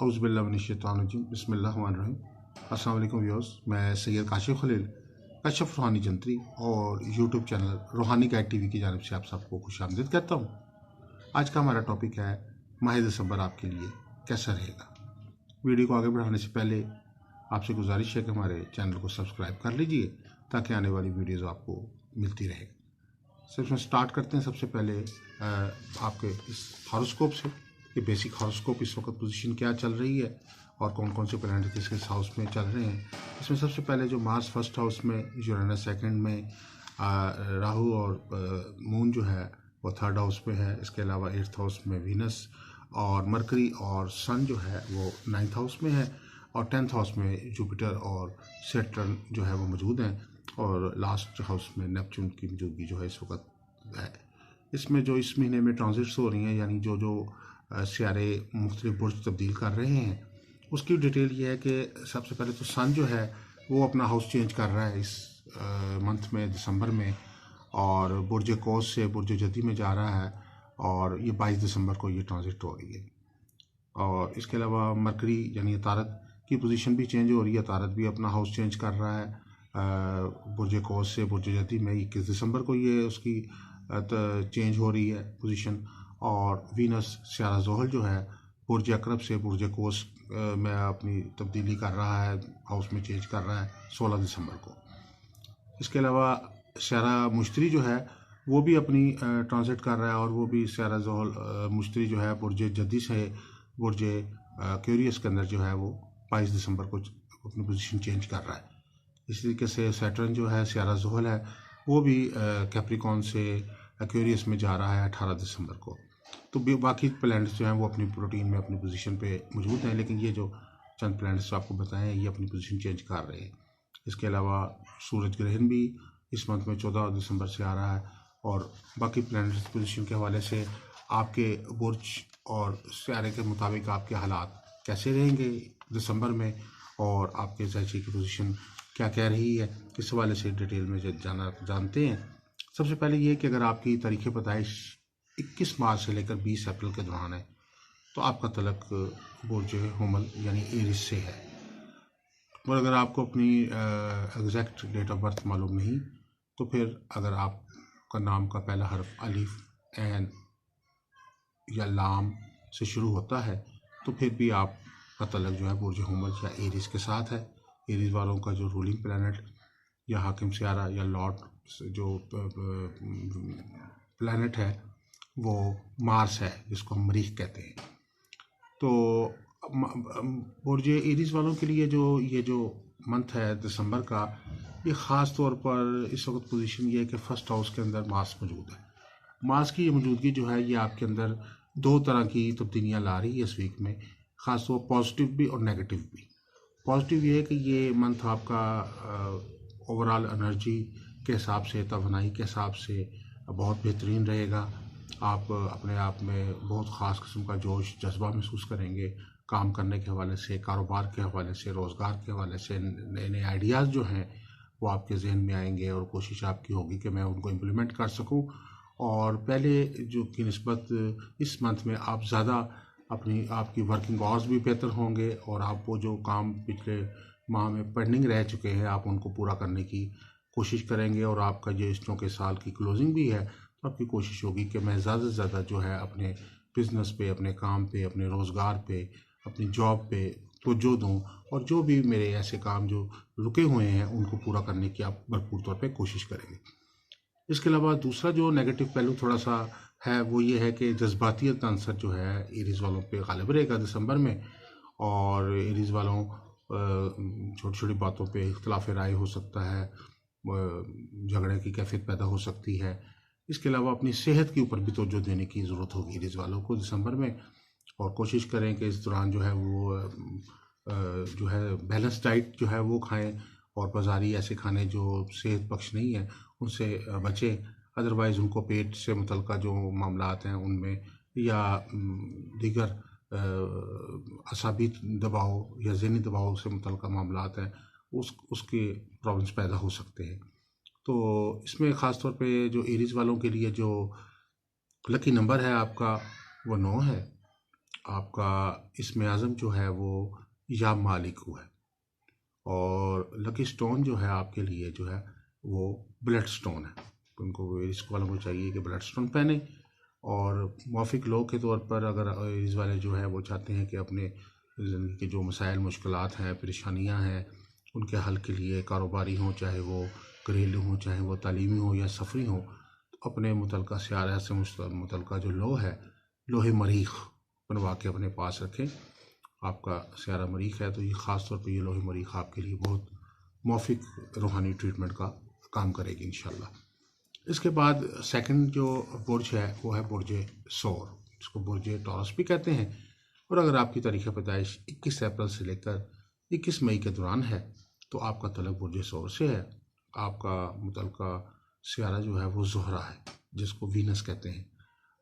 औज़ुबिल्लाहिमिनश्शैतानिर्रजीम बिस्मिल्लाहिर्रहमानिर्रहीम। अस्सलाम वालेकुम व्यूअर्स, मैं सैयद काशिफ खलील कशफ रूहानी जंतरी और यूट्यूब चैनल रूहानी गाइड टीवी की जानिब से आप सबको खुशामदीद कहता हूँ। आज का हमारा टॉपिक है माह दिसंबर आपके लिए कैसा रहेगा। वीडियो को आगे बढ़ाने से पहले आपसे गुजारिश है कि हमारे चैनल को सब्सक्राइब कर लीजिए ताकि आने वाली वीडियोज़ आपको मिलती रहे। सबसे स्टार्ट करते हैं सबसे पहले आपके इस हॉरोस्कोप से कि बेसिक हॉरोस्कोप इस वक्त पोजीशन क्या चल रही है और कौन कौन से प्लैनेट किस किस हाउस में चल रहे हैं। इसमें सबसे पहले जो मार्स फर्स्ट हाउस में, यूरेनस सेकंड में, राहु और मून जो है वो थर्ड हाउस में है। इसके अलावा एट्थ हाउस में वीनस और मरकरी और सन जो है वो नाइन्थ हाउस में है और टेंथ हाउस में जुपिटर और सैटर्न जो है वो मौजूद हैं और लास्ट हाउस में नेपच्यून की मौजूदगी जो है इस वक्त है। इसमें जो इस महीने में ट्रांजिट्स हो रही हैं यानी जो जो सियारे मुख्तलिफ बुर्ज तब्दील कर रहे हैं उसकी डिटेल ये है कि सबसे पहले तो सन जो है वो अपना हाउस चेंज कर रहा है इस मंथ में दिसंबर में और बुर्ज कौस से बुर्ज जदी में जा रहा है और ये 22 दिसंबर को ये ट्रांजिट हो रही है। और इसके अलावा मरकरी यानी तारत की पोजीशन भी चेंज हो रही है। तारत भी अपना हाउस चेंज कर रहा है बुर्ज कौस से बुर्ज जदी में 21 दिसंबर को ये उसकी चेंज हो रही है पोजीशन। और वीनस स्यारा ज़ोहल जो है बुर्ज अकरब से बुर्ज कौस में अपनी तब्दीली कर रहा है, हाउस में चेंज कर रहा है 16 दिसंबर को। इसके अलावा स्यारा मुश्तरी जो है वो भी अपनी ट्रांजिट कर रहा है और वो भी स्यारा ज़ोहल मुश्तरी जो है बुर्ज जदी से बुर्ज क्यूरियस के अंदर जो है वो 22 दिसंबर को अपनी पोजीशन चेंज कर रहा है। इसी तरीके से सैटर्न जो है स्यारा ज़ोहल है वो भी कैप्रिकॉन से एक्वेरियस में जा रहा है 18 दिसंबर को। तो बाकी प्लैनेट्स जो हैं वो अपनी रूटीन में अपनी पोजीशन पे मौजूद हैं, लेकिन ये जो चंद प्लैनेट्स आपको बताए हैं ये अपनी पोजीशन चेंज कर रहे हैं। इसके अलावा सूरज ग्रहण भी इस मंथ में 14 दिसंबर से आ रहा है और बाकी प्लैनेट्स पोजीशन के हवाले से आपके बुर्ज और सियारे के मुताबिक आपके हालात कैसे रहेंगे दिसंबर में और आपके ज़ायचे की पोजीशन क्या कह रही है, इस हवाले से डिटेल में जानते हैं। सबसे पहले ये कि अगर आपकी तारीख़ पैदाइश 21 मार्च से लेकर 20 अप्रैल के दौरान है तो आपका तलक बुर्ज हुमल यानी एरिस से है। और अगर आपको अपनी एग्जैक्ट डेट ऑफ बर्थ मालूम नहीं तो फिर अगर आपका नाम का पहला हर्फ अलिफ, एन या लाम से शुरू होता है तो फिर भी आपका तलक जो है बुर्ज हुमल या एरिस के साथ है। एरिस वालों का जो रूलिंग प्लैनेट या हाकिम सियारा या लॉर्ड जो प्लैनेट है वो मार्स है, जिसको हम मरीख कहते हैं। तो बुर्ज एरीज वालों के लिए ये जो मंथ है दिसंबर का, ये ख़ास तौर पर इस वक्त पोजीशन ये है कि फर्स्ट हाउस के अंदर मार्स मौजूद है। मार्स की ये मौजूदगी जो है ये आपके अंदर दो तरह की तब्दीलियाँ ला रही है इस वीक में, ख़ास तौर पॉजिटिव भी और नेगेटिव भी। पॉजिटिव ये है कि ये मंथ आपका ओवरऑल एनर्जी के हिसाब से, तवानाई के हिसाब से बहुत बेहतरीन रहेगा। आप अपने आप में बहुत ख़ास किस्म का जोश जज्बा महसूस करेंगे काम करने के हवाले से, कारोबार के हवाले से, रोज़गार के हवाले से। नए नए आइडियाज़ जो हैं वो आपके जहन में आएंगे और कोशिश आपकी होगी कि मैं उनको इम्प्लीमेंट कर सकूं। और पहले जो की निस्बत इस मंथ में आप ज़्यादा आपकी वर्किंग आवर्स भी बेहतर होंगे और आप वो जो काम पिछले माह में पेंडिंग रह चुके हैं आप उनको पूरा करने की कोशिश करेंगे। और आपका जो इस के साल की क्लोजिंग भी है तो आपकी कोशिश होगी कि मैं ज़्यादा से ज़्यादा जो है अपने बिज़नेस पे, अपने काम पे, अपने रोज़गार पे, अपनी जॉब पे तवज्जो दूँ और जो भी मेरे ऐसे काम जो रुके हुए हैं उनको पूरा करने की आप भरपूर तौर पे कोशिश करेंगे। इसके अलावा दूसरा जो नेगेटिव पहलू थोड़ा सा है वो ये है कि जज्बातियत का अंसर जो है एरीज़ वालों पे गालिब रहेगा दिसंबर में। और एरीज़ वालों छोटी छोटी बातों पे इख्तलाफ राय हो सकता है, झगड़े की कैफियत पैदा हो सकती है। इसके अलावा अपनी सेहत के ऊपर भी तवज्जो देने की ज़रूरत होगी एरीज़ वालों को दिसंबर में। और कोशिश करें कि इस दौरान जो है वो जो है बैलेंस डाइट जो है वो खाएं और बाज़ारी ऐसे खाने जो सेहत पक्ष नहीं है उनसे बचें। अदरवाइज़ उनको पेट से मुतल्लिक़ जो मामलात हैं उनमें या दीगर असाबी दबाव या ज़हनी दबाव से मुतल्लिक़ मामलात हैं उसके प्रॉब्लम्स पैदा हो सकते हैं। तो इसमें ख़ास तौर पे जो एरीज़ वालों के लिए जो लकी नंबर है आपका वो 9 है आपका इसमें आज़म जो है वो या मालिक है। और लकी स्टोन जो है आपके लिए जो है वो ब्लड स्टोन है। तो उनको रिस्क वालों को चाहिए कि ब्लड स्टोन पहने। और मौफिक लोग के तौर पर अगर इस वाले जो है वो चाहते हैं कि अपने ज़िंदगी के जो मसाइल मुश्किलात हैं परेशानियां हैं उनके हल के लिए, कारोबारी हों चाहे वो घरेलू हों चाहे वो तालीमी हो या सफरी हो, तो अपने मुतलका सियारा से मुतलका जो लोहे मरीख बनवा के अपने पास रखें। आपका सियारा मरीख है तो ये ख़ास तौर पे ये लोहे मरीख आपके लिए बहुत मौफिक रूहानी ट्रीटमेंट का काम करेगी इंशाल्लाह। इसके बाद सेकंड जो बुर्ज है वो है बुर्ज सौर, जिसको बुर्ज टॉरस भी कहते हैं। और अगर आपकी तारीख़ पैदाइश 21 अप्रैल से लेकर 21 मई के दौरान है तो आपका तलब बुर्ज सौर से है। आपका मुतलका सियारा जो है वो ज़ोहरा है, जिसको वीनस कहते हैं।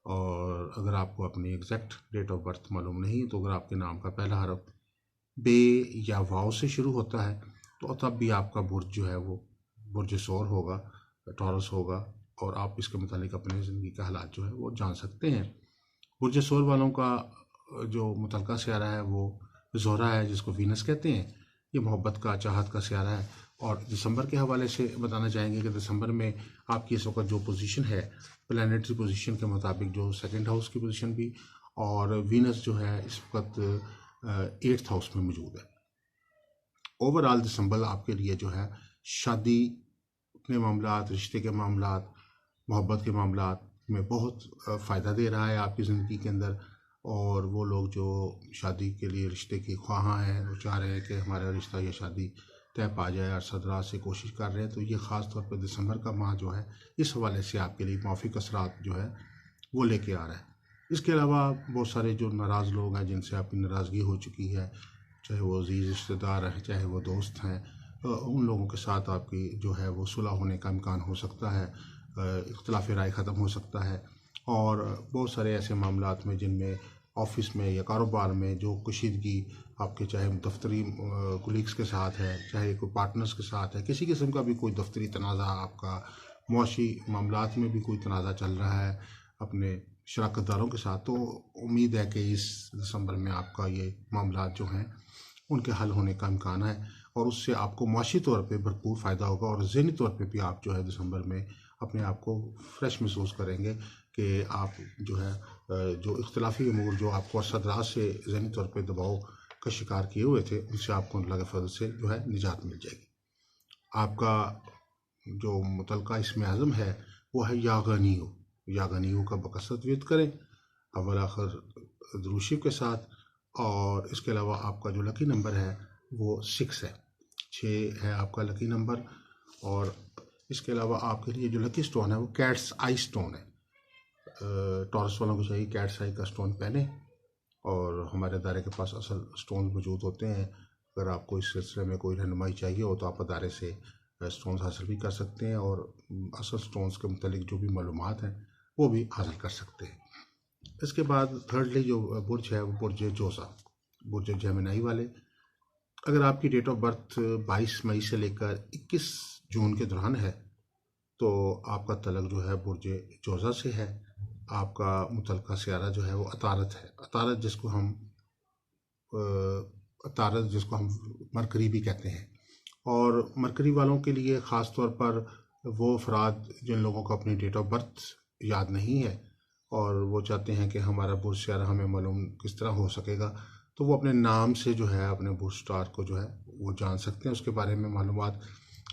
और अगर आपको अपनी एग्जैक्ट डेट ऑफ बर्थ मालूम नहीं तो अगर आपके नाम का पहला हरफ बे या वाव से शुरू होता है तो तब भी आपका बुर्ज जो है वो बुर्ज सौर होगा, टॉरस होगा। और आप इसके मुतालिक अपने ज़िंदगी के हालात जो है वो जान सकते हैं। बुर्ज सौर वालों का जो मुतलका सियारा है वो ज़ोहरा है, जिसको वीनस कहते हैं। ये मोहब्बत का, चाहत का सियारा है। और दिसंबर के हवाले से बताना चाहेंगे कि दिसंबर में आपकी इस वक्त जो पोजीशन है प्लानिटरी पोजीशन के मुताबिक, जो सेकंड हाउस की पोजीशन भी और वीनस जो है इस वक्त 8th हाउस में मौजूद है। ओवरऑल दिसंबर आपके लिए जो है शादी के मामलात, रिश्ते के मामलात, मोहब्बत के मामलात में बहुत फ़ायदा दे रहा है आपकी ज़िंदगी के अंदर। और वो लोग जो शादी के लिए रिश्ते के ख्वाहां हैं, वो चाह रहे हैं कि हमारा रिश्ता या शादी तय पा जाए और सदरात से कोशिश कर रहे हैं, तो ये ख़ास तौर पर दिसंबर का माह जो है इस हवाले से आपके लिए मौफिक असरात जो है वो लेके आ रहा है। इसके अलावा बहुत सारे जो नाराज़ लोग हैं जिनसे आपकी नाराज़गी हो चुकी है, चाहे वो अजीज़ रिश्तेदार हैं चाहे वो दोस्त हैं, उन लोगों के साथ आपकी जो है वो सुलह होने का इम्कान हो सकता है, इख्तिलाफ़ राय ख़त्म हो सकता है। और बहुत सारे ऐसे मामलात में जिनमें ऑफिस में या कारोबार में जो कशीदगी आपके, चाहे दफ्तरी कुलीग्स के साथ है, चाहे कोई पार्टनर्स के साथ है, किसी किस्म का भी कोई दफ्तरी तनाज़ा, आपका मुआशी मामलात में भी कोई तनाज़ा चल रहा है अपने शराकतदारों के साथ, तो उम्मीद है कि इस दिसंबर में आपका ये मामलात जो हैं उनके हल होने का इम्कान है। और उससे आपको मुआशी तौर पे भरपूर फ़ायदा होगा और ज़हनी तौर पे भी आप जो है दिसंबर में अपने आप को फ्रेश महसूस करेंगे कि आप जो है जो इख्तिलाफी अमूर जो आपको असदरात से ज़हनी तौर पे दबाव का शिकार किए हुए थे, उनसे आपको अल्लाह के फजल से जो है निजात मिल जाएगी। आपका जो मुतलका इसमें आज़म है वो है या गनीयू का बकसरत व्यक्त करें अव्वल आखिर दुरूद के साथ। और इसके अलावा आपका जो लकी नंबर है वो 6 है, 6 है आपका लकी नंबर। और इसके अलावा आपके लिए जो लकी स्टोन है वो कैट्स आई स्टोन है। टॉरस वालों को चाहिए कैट्स आई का स्टोन पहने। और हमारे अदारे के पास असल स्टोन मौजूद होते हैं। अगर आपको इस सिलसिले में कोई रहनुमाई चाहिए हो तो आप अदारे से स्टोन्स हासिल भी कर सकते हैं और असल स्टोन्स के मतलब जो भी मालूमात हैं वो भी हासिल कर सकते हैं। इसके बाद थर्डली जो बुर्ज है वो बुर्ज जोसा, बुर्ज जेमिनी वाले। अगर आपकी डेट ऑफ बर्थ 22 मई से लेकर 21 जून के दौरान है तो आपका तलक जो है बुर्ज जोसा से है। आपका मुतलका सियारा जो है वो अतारत है। अतारत जिसको हम मरकरी भी कहते हैं। और मरकरी वालों के लिए ख़ास तौर पर वो अफराद जिन लोगों को अपनी डेट ऑफ बर्थ याद नहीं है और वो चाहते हैं कि हमारा बुर्ज सियारा हमें मालूम किस तरह हो सकेगा, तो वो अपने नाम से जो है अपने बुर्ज स्टार को जो है वो जान सकते हैं, उसके बारे में मालूमात।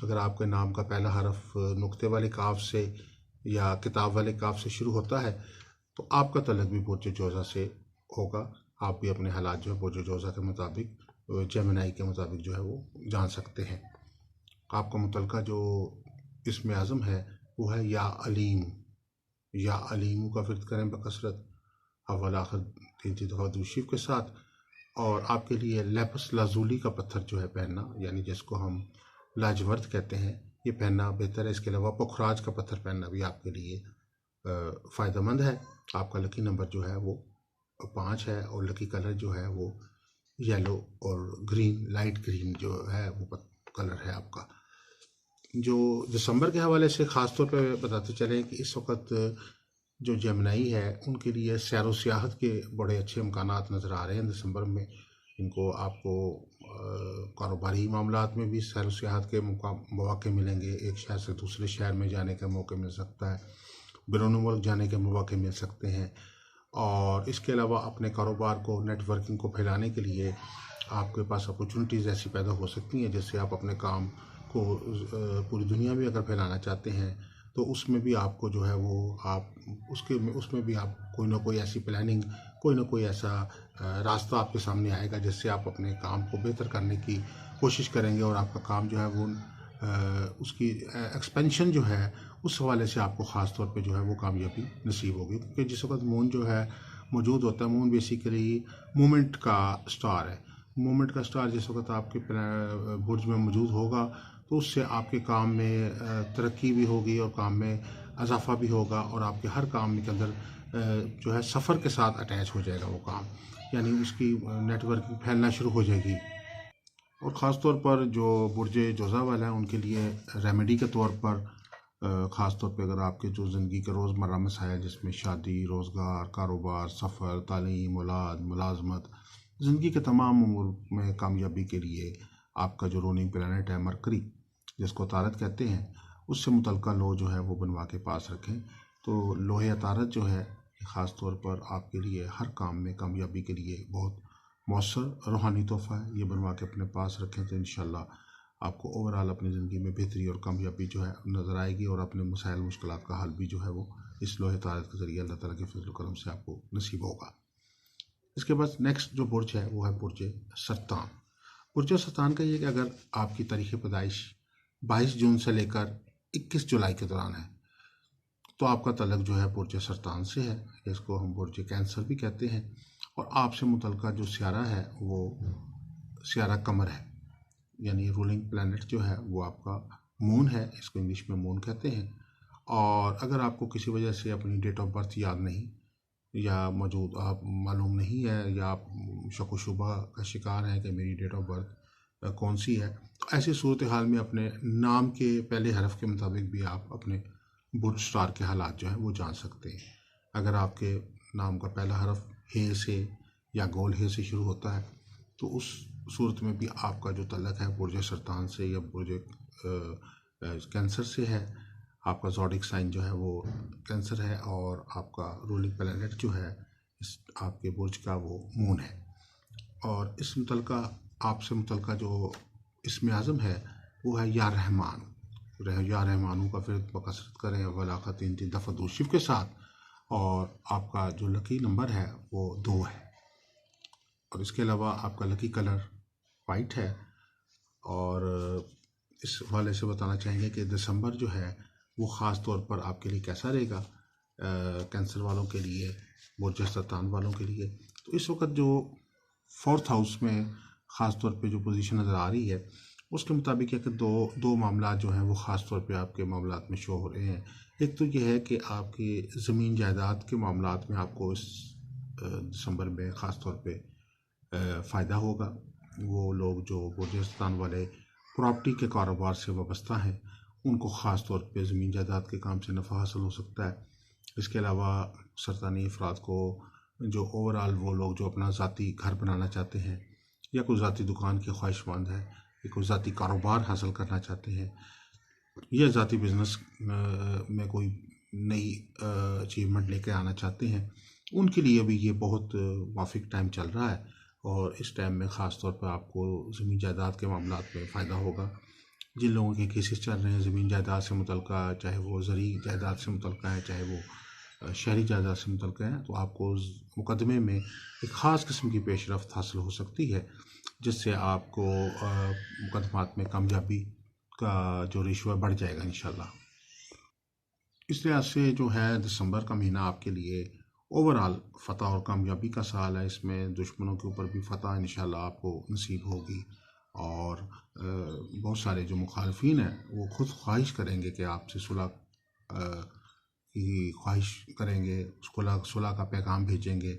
अगर आपके नाम का पहला हरफ नुक्ते वाले काफ से या किताब वाले काफ से शुरू होता है तो आपका तलक भी बुर्ज जोसा से होगा। आप भी अपने हालात जो है बुर्ज जोसा के मुताबिक, जेमिनी के मुताबिक जो है वो जान सकते हैं। आपका मुतलका जो इसमें आज़म है वो है या अलीम का फिर्द करें बकसरत अव्वल आखिर 3 दफ़ा दुरूद के साथ। और आपके लिए लैपस लाजूली का पत्थर जो है पहनना, यानी जिसको हम लाजवर्द कहते हैं, ये पहनना बेहतर है। इसके अलावा पुखराज का पत्थर पहनना भी आपके लिए फ़ायदेमंद है। आपका लकी नंबर जो है वो 5 है और लकी कलर जो है वो येलो और ग्रीन, लाइट ग्रीन जो है वो कलर है आपका। जो दिसंबर के हवाले से ख़ास तौर पे बताते चलें कि इस वक्त जो जेमिनी है उनके लिए सैर व सियाहत के बड़े अच्छे इम्कानात नज़र आ रहे हैं दिसंबर में। इनको आपको कारोबारी मामलात में भी सैर व सियाहत के मौके मिलेंगे। एक शहर से दूसरे शहर में जाने का मौका मिल सकता है, बैरून मुल्क जाने के मौके मिल सकते हैं। और इसके अलावा अपने कारोबार को, नेटवर्किंग को फैलाने के लिए आपके पास अपॉर्चुनिटीज़ ऐसी पैदा हो सकती हैं जिससे आप अपने काम को पूरी दुनिया में अगर फैलाना चाहते हैं तो उसमें भी आपको जो है वो आप उसमें भी आप कोई ना कोई ऐसी प्लानिंग, कोई ना कोई ऐसा रास्ता आपके सामने आएगा जिससे आप अपने काम को बेहतर करने की कोशिश करेंगे और आपका काम जो है वो उसकी एक्सपेंशन जो है उस हवाले से आपको ख़ास तौर पे जो है वो कामयाबी नसीब होगी। क्योंकि जिस वक्त मून जो है मौजूद होता है, मून बेसिकली मूवमेंट का स्टार है। मूवमेंट का स्टार जिस वक्त आपके बुर्ज में मौजूद होगा तो उससे आपके काम में तरक्की भी होगी और काम में इजाफा भी होगा और आपके हर काम के अंदर जो है सफ़र के साथ अटैच हो जाएगा वो काम, यानी उसकी नेटवर्किंग फैलना शुरू हो जाएगी। और ख़ास तौर पर जो बुर्ज जोज़ा वाला है उनके लिए रेमेडी के तौर पर ख़ास तौर पे अगर आपके जो ज़िंदगी के रोज़मर्रा मसाइल जिसमें शादी, रोज़गार, कारोबार, सफ़र, तालीम, औलाद, मुलाजमत, ज़िंदगी के तमाम उमूर में कामयाबी के लिए आपका जो रूलिंग प्लैनेट है मरकरी, जिसको तारत कहते हैं, उससे मुतल्लिक़ लो जो है वो बनवा के पास रखें। तो लोहे अतारत जो है ख़ास तौर पर आपके लिए हर काम में कामयाबी के लिए बहुत मौसर रूहानी तोहफ़ा है। ये बनवा के अपने पास रखें तो इंशाल्लाह आपको ओवरऑल अपनी ज़िंदगी में बेहतरी और कामयाबी जो है नज़र आएगी और अपने मसाइल मुश्किलात का हल भी जो है वो इस लोहे तारत के ज़रिए अल्लाह ताला के फज़ल करम से आपको नसीब होगा। इसके बाद नेक्स्ट जो बुर्ज है वो है बुर्ज सरतान। बुर्ज सरतान का ये कि अगर आपकी तारीख़ पैदाइश 22 जून से लेकर 21 जुलाई के दौरान है तो आपका तल्लुक़ जो है बुर्ज सरतान से है। इसको हम बुर्ज कैंसर भी कहते हैं। और आपसे मुतल्लिक़ा जो सियारा है वो सियारा कमर है, यानी रूलिंग प्लैनेट जो है वो आपका मून है, इसको इंग्लिश में मून कहते हैं। और अगर आपको किसी वजह से अपनी डेट ऑफ बर्थ याद नहीं या मौजूद आप मालूम नहीं है या आप शक व शुबा का शिकार हैं कि मेरी डेट ऑफ बर्थ कौन सी है, तो ऐसी सूरत हाल में अपने नाम के पहले हरफ के मुताबिक भी आप अपने बुर्ज स्टार के हालात जो है वो जान सकते हैं। अगर आपके नाम का पहला हरफ हे से या गोल हे से शुरू होता है तो उस सूरत में भी आपका जो तल्लुक़ है बुर्ज सरतान से या बुर्ज कैंसर से है। आपका ज़ोडिक साइन जो है वो कैंसर है और आपका रूलिंग प्लैनेट जो है इस आपके बुर्ज का वो मून है। और इस मुतल्लिक़ा आपसे मुतल्लिक़ा जो इसमें आज़म है वो है या रहमान। या रहमानों का फिर बकसरत करें वलाक़ा 3 दफ़ा दूशिफ के साथ। और आपका जो लकी नंबर है वो 2 है। और इसके अलावा आपका लकी कलर वाइट है। और इस हवाले से बताना चाहेंगे कि दिसंबर जो है वो ख़ास तौर पर आपके लिए कैसा रहेगा, कैंसर वालों के लिए, बुर्ज सरतान वालों के लिए। तो इस वक्त जो 4th हाउस में ख़ास तौर पे जो पोजीशन नज़र आ रही है उसके मुताबिक है कि दो मामला जो हैं वो ख़ास तौर पे आपके मामलात में शो हो रहे हैं। एक तो ये है कि आपकी ज़मीन जायदाद के मामलात में आपको इस दिसंबर में ख़ास तौर पे फ़ायदा होगा। वो लोग जो बुर्ज सरतान वाले प्रॉपर्टी के कारोबार से वाबस्ता हैं उनको ख़ास तौर पे ज़मीन जायदाद के काम से नफ़ा हासिल हो सकता है। इसके अलावा सरतानी अफराद को जो ओवरऑल वो लोग जो अपना ज़ाती घर बनाना चाहते हैं या कोई ज़ाती दुकान के ख्वाहिशमंद है या कोई ज़ाती कारोबार हासिल करना चाहते हैं या ज़ाती बिज़नेस में कोई नई अचीवमेंट लेके आना चाहते हैं, उनके लिए भी ये बहुत वाफिक टाइम चल रहा है। और इस टाइम में ख़ास तौर पर आपको ज़मीन जायदाद के मामलात में फ़ायदा होगा। जिन लोगों के केसेस चल रहे हैं ज़मीन जायदाद से मुतल्लिक़ा, चाहे वो ज़री जायदाद से मुतल्लिक़ा है चाहे वो शहरी जायदाद से मुतल्लिक़ा है, तो आपको मुकदमे में एक ख़ास किस्म की पेशरफ्त हासिल हो सकती है जिससे आपको मुकदमात में कामयाबी का जो रेशो है बढ़ जाएगा इंशाल्लाह। इस लिहाज से जो है दिसंबर का महीना आपके लिए ओवरऑल फ़तह और कामयाबी का साल है। इसमें दुश्मनों के ऊपर भी फ़तह इंशाल्लाह आपको नसीब होगी। और बहुत सारे जो मुखालफिन हैं वो खुद ख्वाहिश करेंगे कि आपसे सुलह की ख्वाहिश करेंगे, सुलह का पैगाम भेजेंगे।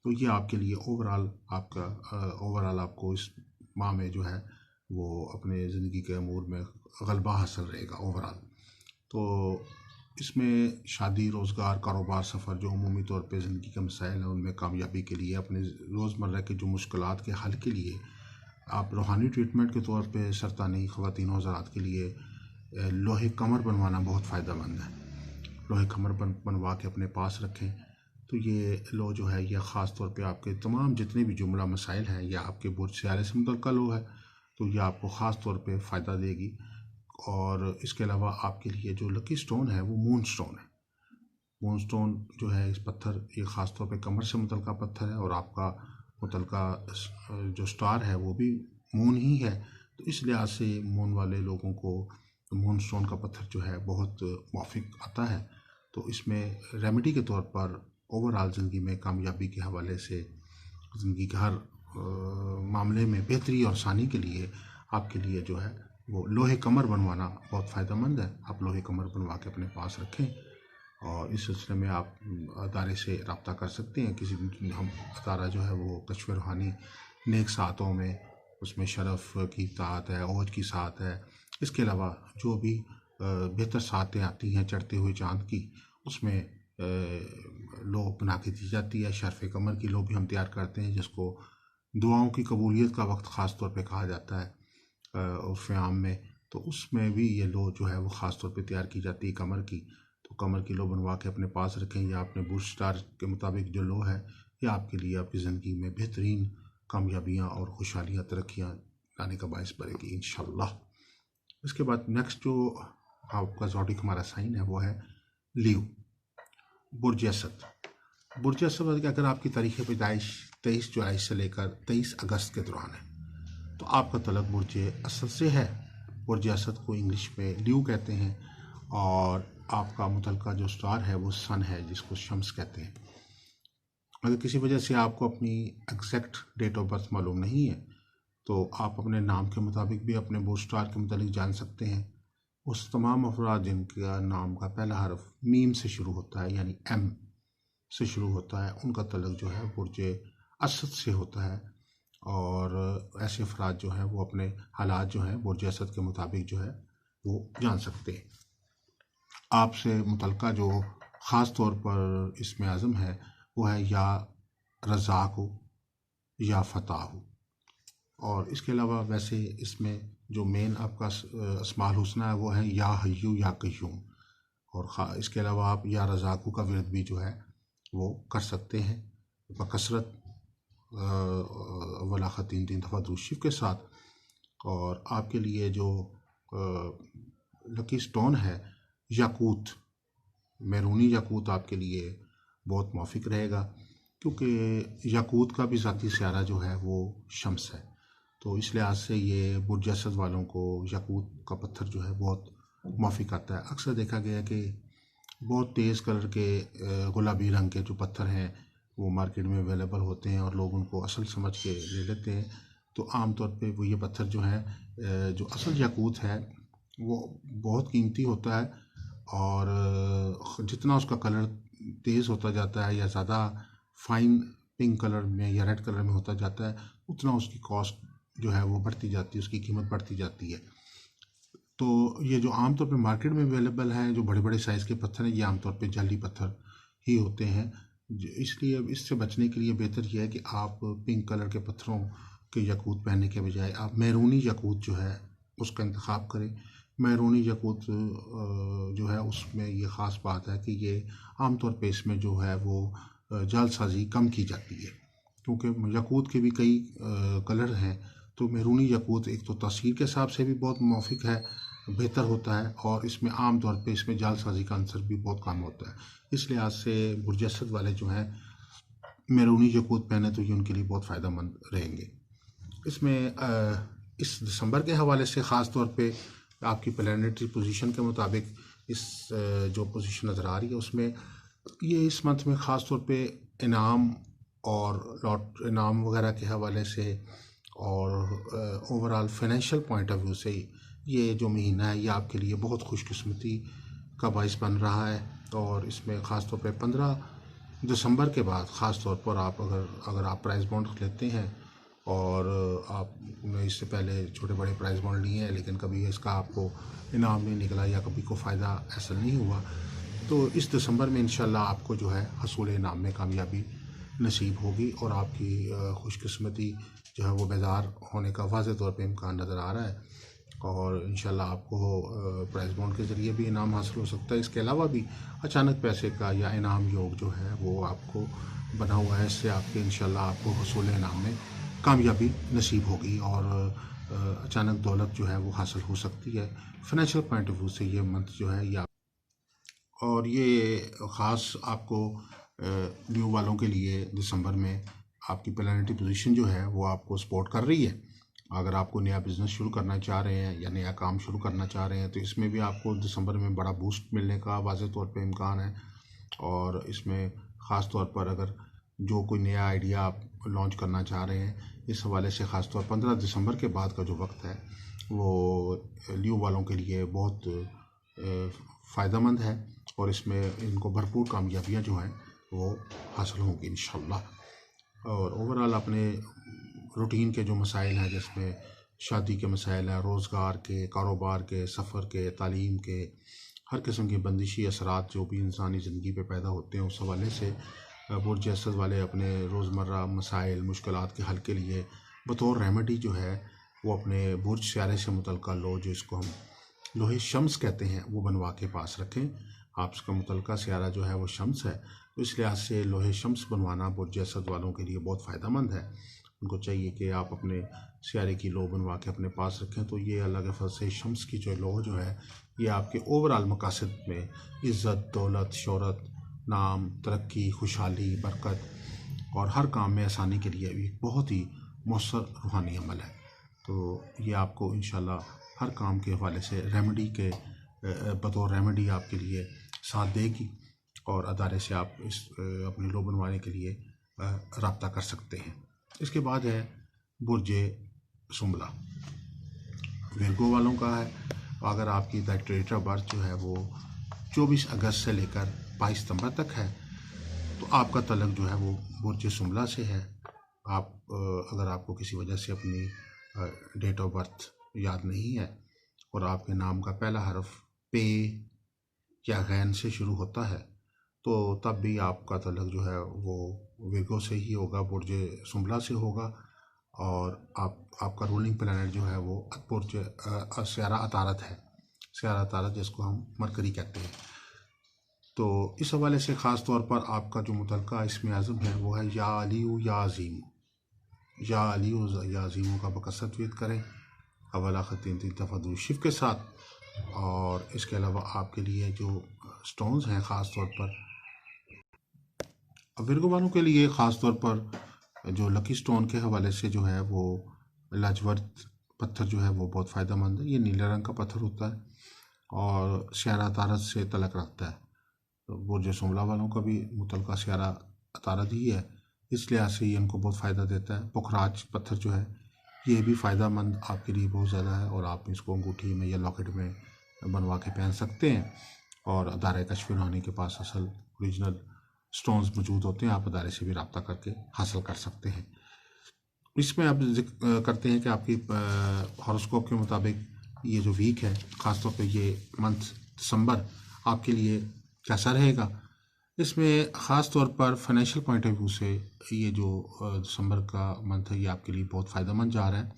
तो ये आपके लिए ओवरऑल आपको इस माह में जो है वो अपने ज़िंदगी के अमूर में गलबा हासिल रहेगा ओवरऑल। तो इसमें शादी, रोज़गार, कारोबार, सफ़र जो अमूमी तौर पे ज़िंदगी के मसाइल हैं उनमें कामयाबी के लिए, अपने रोज़मर्रा के जो मुश्किलात के हल के लिए आप रूहानी ट्रीटमेंट के तौर पे सरतानी ख़वातीन हज़रात के लिए लोहे कमर बनवाना बहुत फ़ायदेमंद है। लोहे कमर बनवा के अपने पास रखें तो ये लो जो है यह ख़ास तौर पे आपके तमाम जितने भी जुमला मसाइल हैं या आपके बुर्ज सियारे से मुतल्लिक़ लो है तो यह आपको ख़ास तौर पे फ़ायदा देगी। और इसके अलावा आपके लिए जो लकी स्टोन है वो मून स्टोन है। मून स्टोन जो है इस पत्थर ये ख़ास तौर पे कमर से मुतल्लिक़ा पत्थर है और आपका मुतल्लिक़ा जो स्टार है वो भी मून ही है, तो इस लिहाज से मून वाले लोगों को मून स्टोन का पत्थर जो है बहुत मुवाफ़िक आता है। तो इसमें रेमेडी के तौर पर ओवरऑल ज़िंदगी में कामयाबी के हवाले से ज़िंदगी के हर मामले में बेहतरी और आसानी के लिए आपके लिए जो है वो लोहे कमर बनवाना बहुत फ़ायदेमंद है। आप लोहे कमर बनवा के अपने पास रखें और इस सिलसिले में आप अदारे से रब्ता कर सकते हैं। किसी भी हम अदारा जो है वो कश्फ रूहानी नेक सातों में उसमें शरफ़ की सात है, ओज की सात है, इसके अलावा जो भी बेहतर सातें आती हैं चढ़ते हुए चाँद की उसमें लो बना के दी जाती है। शर्फ़ कमर की लो भी हम तैयार करते हैं जिसको दुआओं की कबूलियत का वक्त ख़ास तौर पे कहा जाता है उर्फ़ आम में, तो उसमें भी ये लो जो है वो ख़ास तौर पे तैयार की जाती है कमर की। तो कमर की लो बनवा के अपने पास रखें या अपने बुर्ज स्टार के मुताबिक जो लो है ये आपके लिए आपकी ज़िंदगी में बेहतरीन कामयाबियाँ और खुशहालियाँ तरक्कियाँ लाने का बायस बनेगी इंशाअल्लाह। इसके बाद नेक्स्ट जो आपका ज़ोडिक हमारा साइन है वो है लीव, बुर्ज असद। बुर्ज असद अगर आपकी तारीख़ पैदाइश 23 जुलाई से लेकर 23 अगस्त के दौरान है तो आपका तल्लुक़ बुर्ज असद से है। बुर्ज असद को इंग्लिश में लीव कहते हैं और आपका मुतल्लिक़ा जो स्टार है वो सन है जिसको शम्स कहते हैं। अगर किसी वजह से आपको अपनी एग्जैक्ट डेट ऑफ बर्थ मालूम नहीं है तो आप अपने नाम के मुताबिक भी अपने बुर्ज स्टार के मुताबिक जान सकते हैं। उस तमाम अफराद जिनका नाम का पहला हर्फ मीम से शुरू होता है यानी एम से शुरू होता है उनका तल्लुक़ जो है बुर्ज असद से होता है और ऐसे अफराद जो हैं वो अपने हालात जो हैं बुर्ज असद के मुताबिक जो है वो जान सकते हैं। आपसे मुतल्लिक़ा जो ख़ास तौर पर इसमें आज़म है वो है या रज़ाक हो या फ़ताह हो। और इसके अलावा वैसे इसमें जो मेन आपका अस्माउल हुस्ना है वो है या हय्यू या क़य्यूम। और इसके अलावा आप या रज़ाकू का विर्द भी जो है वो कर सकते हैं बकसरत अव्वल आखिर 3 दफ़ा दुरूद शरीफ के साथ। और आपके लिए जो लकी स्टोन है याकूत, मैरूनी याकूत आपके लिए बहुत मुवाफ़िक रहेगा क्योंकि याकूत का भी ज़ाती सियारा जो है वो शम्स है, तो इस लिहाज से ये बुर्ज असद वालों को याकूत का पत्थर जो है बहुत मुवाफ़िक आता है। अक्सर देखा गया है कि बहुत तेज़ कलर के गुलाबी रंग के जो पत्थर हैं वो मार्केट में अवेलेबल होते हैं और लोग उनको असल समझ के ले लेते हैं। तो आम तौर पे वो ये पत्थर जो है जो असल याकूत है वो बहुत कीमती होता है और जितना उसका कलर तेज़ होता जाता है या ज़्यादा फाइन पिंक कलर में या रेड कलर में होता जाता है उतना उसकी कॉस्ट जो है वो बढ़ती जाती है, उसकी कीमत बढ़ती जाती है। तो ये जो आमतौर पे मार्केट में अवेलेबल हैं जो बड़े बड़े साइज़ के पत्थर हैं ये आमतौर पे जाली पत्थर ही होते हैं। इसलिए इससे बचने के लिए बेहतर यह है कि आप पिंक कलर के पत्थरों के याकूत पहनने के बजाय आप मैरूनी याकूत जो है उसका इंतखाब करें। मैरूनी याकूत जो है उसमें ये ख़ास बात है कि ये आमतौर पे इसमें जो है वो जालसाजी कम की जाती है क्योंकि याकूत के भी कई कलर हैं। तो मैरूनी याकूत एक तो तासीर के हिसाब से भी बहुत मुवाफ़िक है, बेहतर होता है और इसमें आम तौर पे इसमें जालसाजी का आंसर भी बहुत कम होता है। इस लिहाज से बुर्ज असद वाले जो हैं मैरूनी याकूत पहने तो ये उनके लिए बहुत फ़ायदेमंद रहेंगे। इसमें इस दिसंबर के हवाले से ख़ास तौर पे आपकी प्लैनेटरी पोजीशन के मुताबिक इस जो पोजीशन नज़र आ रही है उसमें ये इस मंथ में ख़ास तौर पे इनाम और इनाम वगैरह के हवाले से और overall financial point of view से ये जो महीना है ये आपके लिए बहुत खुशकिस्मती का बाइस बन रहा है। और इसमें ख़ास तौर पे 15 दिसंबर के बाद ख़ास तौर पर आप अगर आप प्राइस बॉन्ड लेते हैं और आपने इससे पहले छोटे बड़े प्राइस बॉन्ड लिए हैं लेकिन कभी इसका आपको इनाम नहीं निकला या कभी को फ़ायदा हासिल नहीं हुआ तो इस दिसंबर में इंशाल्लाह आपको जो है हसूल इनाम में कामयाबी नसीब होगी और आपकी खुशकिस्मती जो है वो बेदार होने का वाज़े तौर पे इम्कान नज़र आ रहा है। और इंशाल्लाह आपको प्राइज़ बॉन्ड के ज़रिए भी इनाम हासिल हो सकता है। इसके अलावा भी अचानक पैसे का या इनाम योग जो है वो आपको बना हुआ है, इससे आपके इंशाल्लाह आपको हसूल इनाम में कामयाबी नसीब होगी और अचानक दौलत जो है वो हासिल हो सकती है। फाइनेंशियल पॉइंट ऑफ व्यू से ये मंथ जो है और ये ख़ास आपको न्यू वालों के लिए दिसंबर में आपकी प्लानिटरी पोजीशन जो है वो आपको सपोर्ट कर रही है। अगर आपको नया बिज़नेस शुरू करना चाह रहे हैं या नया काम शुरू करना चाह रहे हैं तो इसमें भी आपको दिसंबर में बड़ा बूस्ट मिलने का वाज़े तौर पे इम्कान है। और इसमें ख़ास तौर पर अगर जो कोई नया आइडिया आप लॉन्च करना चाह रहे हैं, इस हवाले से ख़ास तौर 15 दिसंबर के बाद का जो वक्त है वो न्यू वालों के लिए बहुत फ़ायदेमंद है और इसमें इनको भरपूर कामयाबियाँ जो हैं वो हासिल होंगी इंशाल्लाह। और ओवरऑल अपने रूटीन के जो मसाइल हैं जिसमें शादी के मसाइल हैं, रोज़गार के, कारोबार के, सफ़र के, तालीम के, हर किस्म के बंदिशी असरात जो भी इंसानी ज़िंदगी पे पैदा होते हैं, उस हवाले से बुर्ज असद वाले अपने रोज़मर्रा मसाइल मुश्किलात के हल के लिए बतौर रेमेडी जो है वो अपने बुर्ज स्यारे से मुतल्लिक़ लो, जो इसको हम लोहे शम्स कहते हैं, वो बनवा के पास रखें। आपका मुतल्लिक़ा स्यारा जो है वो शम्स है, तो इस लिहाज से लोहे शम्स बनवाना बुर्ज असद वालों के लिए बहुत फ़ायदेमंद है। उनको चाहिए कि आप अपने स्यारे की लो बनवा के अपने पास रखें, तो ये अल्लाह के फज़ल से शम्स की जो लो जो है ये आपके ओवरऑल मकासद में इज़्ज़त, दौलत, शोहरत, नाम, तरक्की, खुशहाली, बरकत और हर काम में आसानी के लिए एक बहुत ही मौसर रूहानी अमल है। तो ये आपको इंशाल्लाह हर काम के हवाले से रेमेडी के बतौर रेमेडी आपके लिए साथ देगी और अदारे से आप इस अपनी लो बनवाने के लिए रब्ता कर सकते हैं। इसके बाद है बुर्ज सुम्बला, विर्गो वालों का है। अगर आपकी डेट ऑफ बर्थ जो है वो 24 अगस्त से लेकर 22 सितंबर तक है तो आपका तलक जो है वो बुर्ज सुम्बला से है। आप अगर आपको किसी वजह से अपनी डेट ऑफ बर्थ याद नहीं है और आपके नाम का पहला हर्फ पे या गैन से शुरू होता है तो तब भी आपका तलक जो है वो विर्गो से ही होगा, बुर्ज सुम्बला से होगा। और आपका रूलिंग प्लैनेट जो है वो बुर्ज स्यारा अतारत है, स्यारा अतारत जिसको हम मरकरी कहते हैं। तो इस हवाले से ख़ास तौर पर आपका जो मुतल्लिक़ा इसमें आज़म है वो है या अलीउ या अज़ीम, या अलीउ या अज़ीमों का बकसरत तवीत करें अवल आखिर 3 दफ़ा दुरूद शरीफ के साथ। और इसके अलावा आपके लिए जो स्टोन्स हैं ख़ास तौर पर विर्गो वालों के लिए ख़ास तौर पर जो लकी स्टोन के हवाले से जो है वो लाजवर्थ पत्थर जो है वो बहुत फ़ायदेमंद है। ये नीले रंग का पत्थर होता है और स्यारा तारत से तलक रखता है। तो बुर्ज सुम्बला वालों का भी मुतल्लिक़ा स्यारा तारत ही है, इस लिहाज से ये इनको बहुत फ़ायदा देता है। पुखराज पत्थर जो है ये भी फ़ायदेमंद आपके लिए बहुत ज़्यादा है और आप इसको अंगूठी में या लॉकेट में बनवा के पहन सकते हैं। और अदारे कश्फ रूहानी के पास असल ओरिजिनल स्टोन्स मौजूद होते हैं, आप अदारे से भी रब्ता करके हासिल कर सकते हैं। इसमें अब जिक्र करते हैं कि आपकी हॉरोस्कोप के मुताबिक ये जो वीक है ख़ासतौर पे ये मंथ दिसंबर आपके लिए कैसा रहेगा। इसमें ख़ास तौर पर फाइनेंशियल पॉइंट ऑफ व्यू से ये जो दिसंबर का मंथ है ये आपके लिए बहुत फ़ायदेमंद जा रहा है।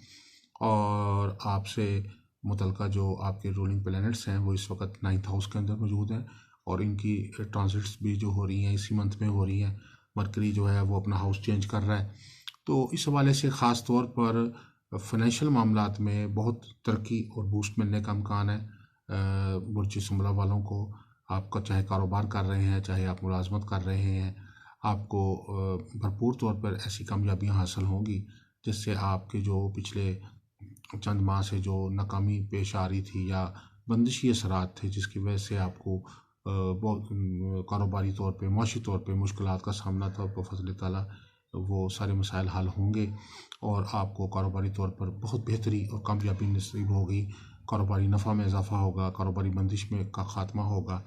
और आपसे मुतल्लिक़ा जो आपके रूलिंग प्लैनेट्स हैं वो इस वक्त 9th हाउस के अंदर मौजूद हैं और इनकी ट्रांजिट्स भी जो हो रही हैं इसी मंथ में हो रही हैं। मरकरी जो है वो अपना हाउस चेंज कर रहा है, तो इस हवाले से ख़ास तौर पर फाइनेंशियल मामलात में बहुत तरक्की और बूस्ट मिलने का इम्कान है। बुर्ज सुम्बला वालों को आपका चाहे कारोबार कर रहे हैं चाहे आप मुलाजमत कर रहे हैं, आपको भरपूर तौर पर ऐसी कामयाबियाँ हासिल होंगी जिससे आपके जो पिछले चंद माह से जो नाकामी पेश आ रही थी या बंदिशी असरात थे जिसकी वजह से आपको बहुत कारोबारी तौर पे मुआशी तौर पे मुश्किलात का सामना था, बफ़ज़्ल ताला वो सारे मसाइल हल होंगे और आपको कारोबारी तौर पर बहुत बेहतरी और कामयाबी नसीब होगी। कारोबारी नफ़ा में इजाफ़ा होगा, कारोबारी बंदिश में का ख़ात्मा होगा।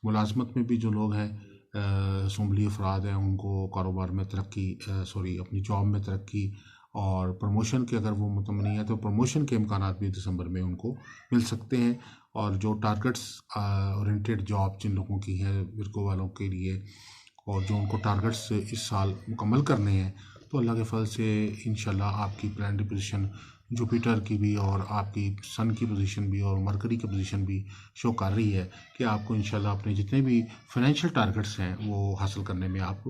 मुलाजमत में भी जो लोग हैं सुम्बली अफराद हैं उनको कारोबार में तरक्की अपनी जॉब में तरक्की और प्रमोशन के अगर वो मुतमनी है तो प्रमोशन के इम्कान भी दिसंबर में उनको मिल सकते हैं। और जो टारगेट्स ओरिएंटेड जॉब जिन लोगों की है विर्गो वालों के लिए, और जो उनको टारगेट्स इस साल मुकम्मल करने हैं, तो अल्लाह के फल से इंशाल्लाह आपकी प्लानिटरी पोजीशन जुपिटर की भी और आपकी सन की पोजीशन भी और मरकरी की पोजीशन भी शो कर रही है कि आपको इंशाल्लाह अपने जितने भी फाइनेंशियल टारगेट्स हैं वो हासिल करने में आप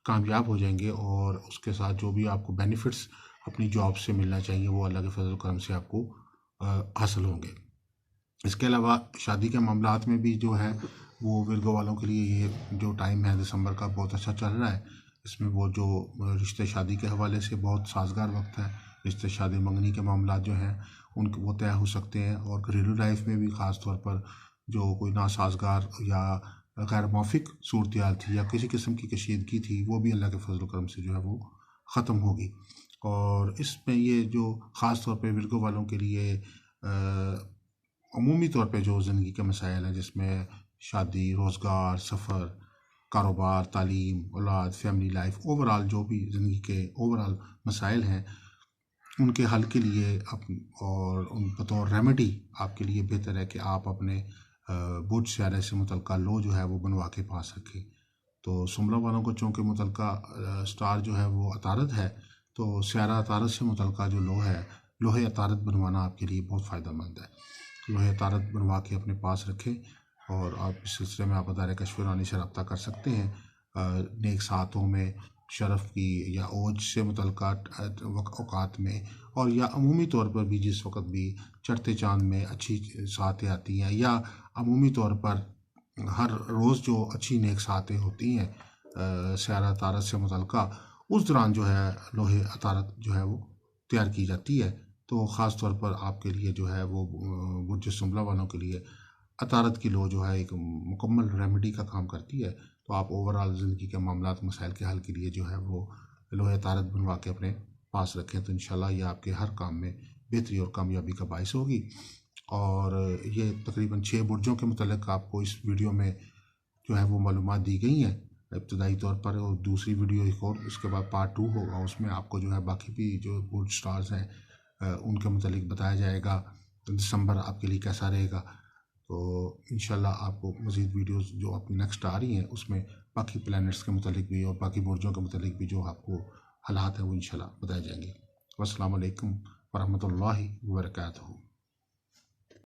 कामयाब हो जाएंगे। और उसके साथ जो भी आपको बेनिफिट्स अपनी जॉब से मिलना चाहिए वो अल्लाह के फजल करम से आपको हासिल होंगे। इसके अलावा शादी के मामलात में भी जो है वो विर्गो वालों के लिए ये जो टाइम है दिसंबर का बहुत अच्छा चल रहा है। इसमें वो जो रिश्ते शादी के हवाले से बहुत साजगार वक्त है। रिश्ते शादी मंगनी के मामला जो हैं उनके वो तय हो सकते हैं। और घरेलू लाइफ में भी ख़ास तौर पर जो कोई नासाजगार या गैर मौफिक सूरत थी या किसी किस्म की कशीदगी थी वो भी अल्लाह के फजल करम से जो है वो ख़त्म होगी। और इसमें ये जो ख़ास तौर पे विर्गो वालों के लिए अमूमी तौर पे जो ज़िंदगी के मसाइल हैं जिसमें शादी, रोज़गार, सफ़र, कारोबार, तालीम, औलाद, फैमिली लाइफ, ओवरऑल जो भी ज़िंदगी के ओवरऑल मसाइल हैं उनके हल के लिए और उन बतौर रेमेडी आपके लिए बेहतर है कि आप अपने बुर्ज स्यारे से मुतल्लिक़ लो जो है वो बनवा के पास रखें। तो सुमरा वालों को चूँकि मुतल्लिक़ स्टार जो है वो अतारद है, तो स्यारा अतारद से मुतल्लिक़ जो लो है लोहे अतारद बनवाना आपके लिए बहुत फ़ायदेमंद है। लोहे अतारद बनवा के अपने पास रखें। और आप इस सिलसिले में आप अदारे कश्फ रूहानी से रब्ता कर सकते हैं। नेक सातों में शरफ़ की या ओज से मुतल्लिक़ औक़ात में, और या अमूमी तौर पर भी जिस वक़्त भी चढ़ते चाँद में अच्छी सातें आती हैं या अमूमी तौर पर हर रोज़ जो अच्छी नेक सातें होती हैं स्यारा अतारद से मुतल्लिक़, उस दौरान जो है लोहे अतारद जो है वो तैयार की जाती है। तो ख़ास तौर पर आपके लिए जो है वो बुर्ज सुमरा वालों के लिए अतारद की लो जो है एक मुकम्मल रेमेडी का काम करती है। तो आप ओवरऑल ज़िंदगी के मामलात मसाइल के हल के लिए जो है वो लोहे अतारद बनवा के अपने पास रखें, तो इंशाल्लाह ये आपके हर काम में बेहतरी और कामयाबी का बाइस होगी। और ये तकरीबन 6 बुर्जों के मतलब आपको इस वीडियो में जो है वो मालूमात दी गई हैं इब्तदाई तौर पर। और दूसरी वीडियो एक और उसके बाद पार्ट 2 होगा, उसमें आपको जो है बाकी भी जो बुर्ज स्टार्स हैं उनके मतलब बताया जाएगा दिसंबर आपके लिए कैसा रहेगा। तो इंशाल्लाह आपको मज़ीद वीडियोस जो अपनी नेक्स्ट आ रही हैं उसमें बाकी प्लैनेट्स के मतलब भी और बाकी बुर्जों के मतलब भी जो आपको हालात हैं वो इंशाल्लाह बताए जाएंगे। अस्सलाम वालेकुम वरहमतुल्लाहि वबरकातुहू।